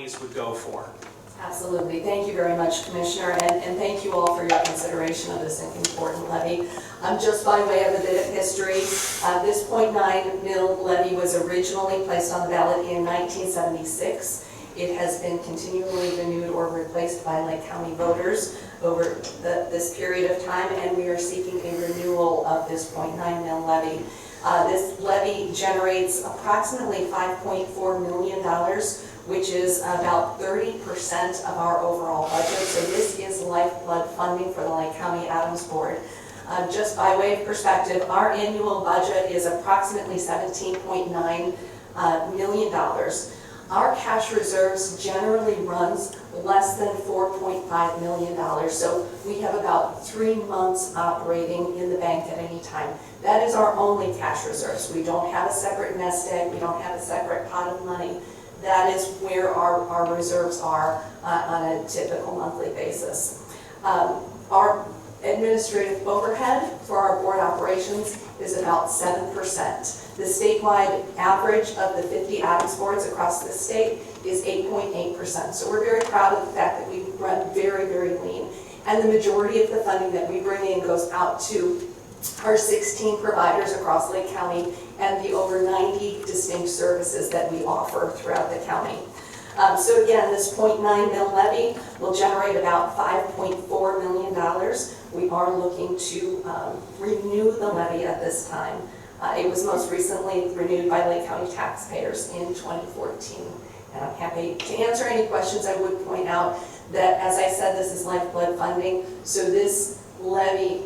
monies would go for. Absolutely. Thank you very much, Commissioner, and thank you all for your consideration of this important levy. Just by way of a bit of history, this .9 mil levy was originally placed on the ballot in 1976. It has been continually renewed or replaced by Lake County voters over this period of time, and we are seeking a renewal of this .9 mil levy. This levy generates approximately $5.4 million, which is about 30% of our overall budget. So this is lifeblood funding for the Lake County Adams Board. Just by way of perspective, our annual budget is approximately $17.9 million. Our cash reserves generally runs less than $4.5 million. So we have about 3 months operating in the bank at any time. That is our only cash reserves. We don't have a separate nest egg. We don't have a separate pot of money. That is where our reserves are on a typical monthly basis. Our administrative overhead for our board operations is about 7%. The statewide average of the 50 Adams boards across the state is 8.8%. So we're very proud of the fact that we run very, very lean. And the majority of the funding that we bring in goes out to our 16 providers across Lake County and the over 90 distinct services that we offer throughout the county. So again, this .9 mil levy will generate about $5.4 million. We are looking to renew the levy at this time. It was most recently renewed by Lake County taxpayers in 2014. And I'm happy to answer any questions. I would point out that, as I said, this is lifeblood funding. So this levy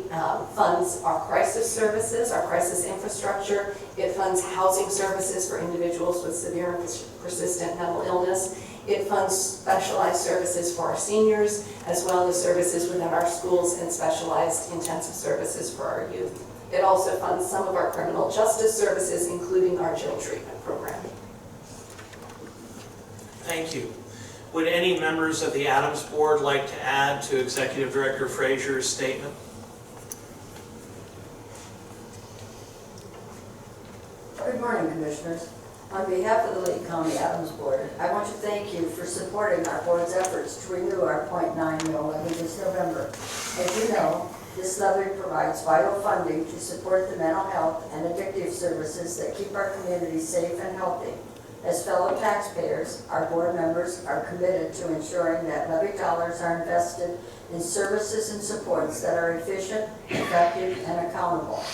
funds our crisis services, our crisis infrastructure. It funds housing services for individuals with severe and persistent mental illness. It funds specialized services for our seniors, as well as services within our schools and specialized intensive services for our youth. It also funds some of our criminal justice services, including our jail treatment program. Thank you. Would any members of the Adams Board like to add to Executive Director Fraser's statement? Good morning, Commissioners. On behalf of the Lake County Adams Board, I want to thank you for supporting our board's efforts to renew our .9 mil levy this November. As you know, this levy provides vital funding to support the mental health and addictive services that keep our community safe and healthy. As fellow taxpayers, our board members are committed to ensuring that levy dollars are invested in services and supports that are efficient, effective, and accountable.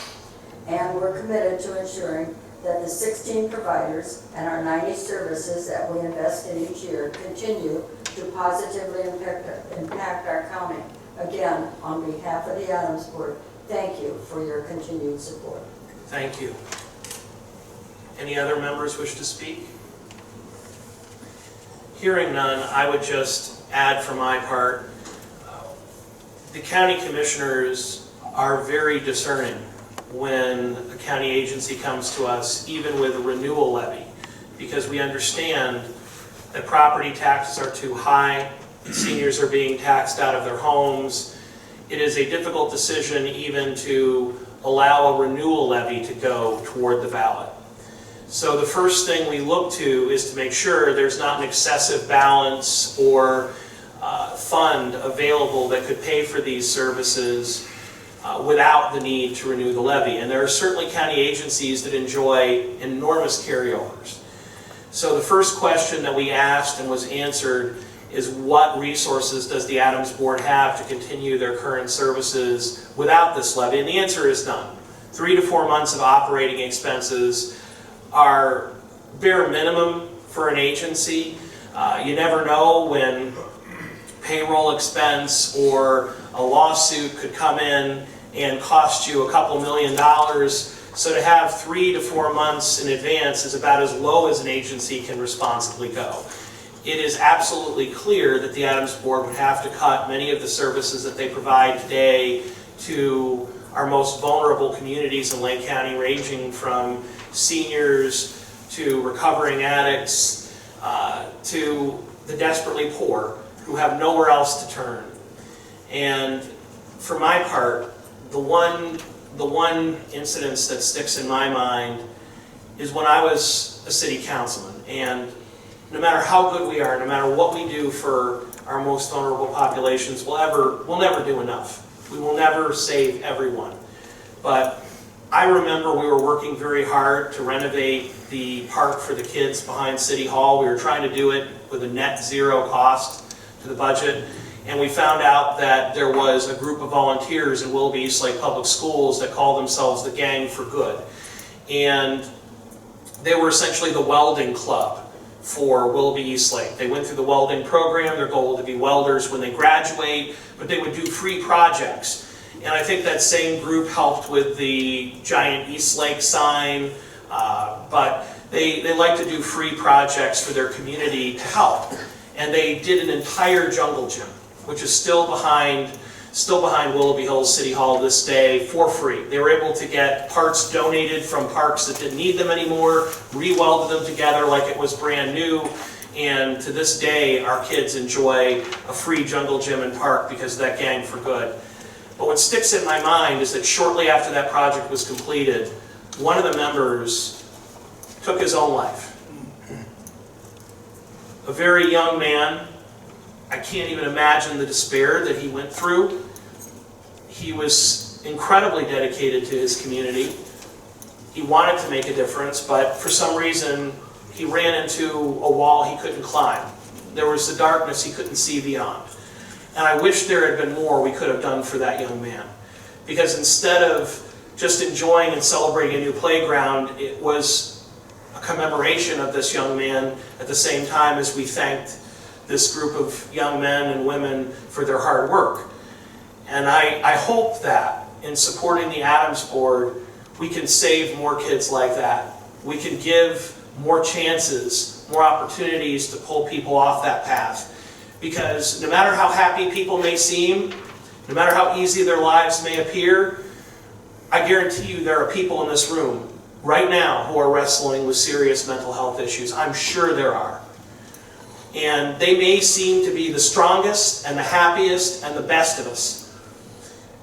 And we're committed to ensuring that the 16 providers and our 90 services that we invest in each year continue to positively impact our county. Again, on behalf of the Adams Board, thank you for your continued support. Thank you. Any other members wish to speak? Hearing none, I would just add for my part, the county commissioners are very discerning when a county agency comes to us, even with a renewal levy, because we understand that property taxes are too high, seniors are being taxed out of their homes. It is a difficult decision even to allow a renewal levy to go toward the ballot. So the first thing we look to is to make sure there's not an excessive balance or fund available that could pay for these services without the need to renew the levy. And there are certainly county agencies that enjoy enormous carryovers. So the first question that we asked and was answered is, what resources does the Adams Board have to continue their current services without this levy? And the answer is none. 3 to 4 months of operating expenses are bare minimum for an agency. You never know when payroll expense or a lawsuit could come in and cost you a couple $1 million. So to have 3 to 4 months in advance is about as low as an agency can responsibly go. It is absolutely clear that the Adams Board would have to cut many of the services that they provide today to our most vulnerable communities in Lake County, ranging from seniors to recovering addicts to the desperately poor who have nowhere else to turn. And for my part, the one incidence that sticks in my mind is when I was a city councilman, and no matter how good we are, no matter what we do for our most vulnerable populations, we'll never do enough. We will never save everyone. But I remember we were working very hard to renovate the park for the kids behind City Hall. We were trying to do it with a net zero cost to the budget. And we found out that there was a group of volunteers in Willoughby Eastlake Public Schools that called themselves the Gang for Good. And they were essentially the welding club for Willoughby Eastlake. They went through the welding program. Their goal was to be welders when they graduate, but they would do free projects. And I think that same group helped with the giant Eastlake sign, but they like to do free projects for their community to help. And they did an entire jungle gym, which is still behind Willoughby Hills City Hall this day, for free. They were able to get parts donated from parks that didn't need them anymore, re-welded them together like it was brand new, and to this day our kids enjoy a free jungle gym and park because of that Gang for Good. But what sticks in my mind is that shortly after that project was completed, one of the members took his own life. A very young man. I can't even imagine the despair that he went through. He was incredibly dedicated to his community. He wanted to make a difference, but for some reason, he ran into a wall he couldn't climb. There was the darkness he couldn't see beyond. And I wish there had been more we could have done for that young man. Because instead of just enjoying and celebrating a new playground, it was a commemoration of this young man at the same time as we thanked this group of young men and women for their hard work. And I hope that in supporting the Adams Board, we can save more kids like that. We can give more chances, more opportunities to pull people off that path. Because no matter how happy people may seem, no matter how easy their lives may appear, I guarantee you there are people in this room right now who are wrestling with serious mental health issues. I'm sure there are. And they may seem to be the strongest and the happiest and the best of us,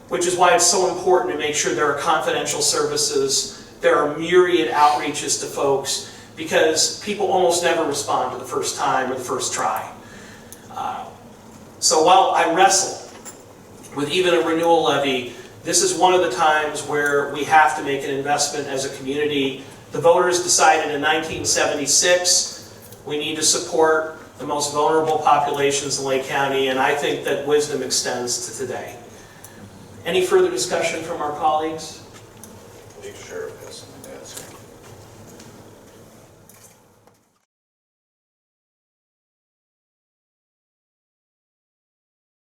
which is why it's so important to make sure there are confidential services, there are myriad outreaches to folks, because people almost never respond to the first time or the first try. So while I wrestle with even a renewal levy, this is one of the times where we have to make an investment as a community. The voters decided in 1976 we need to support the most vulnerable populations in Lake County, and I think that wisdom extends to today. Any further discussion from our colleagues? Make sure of this.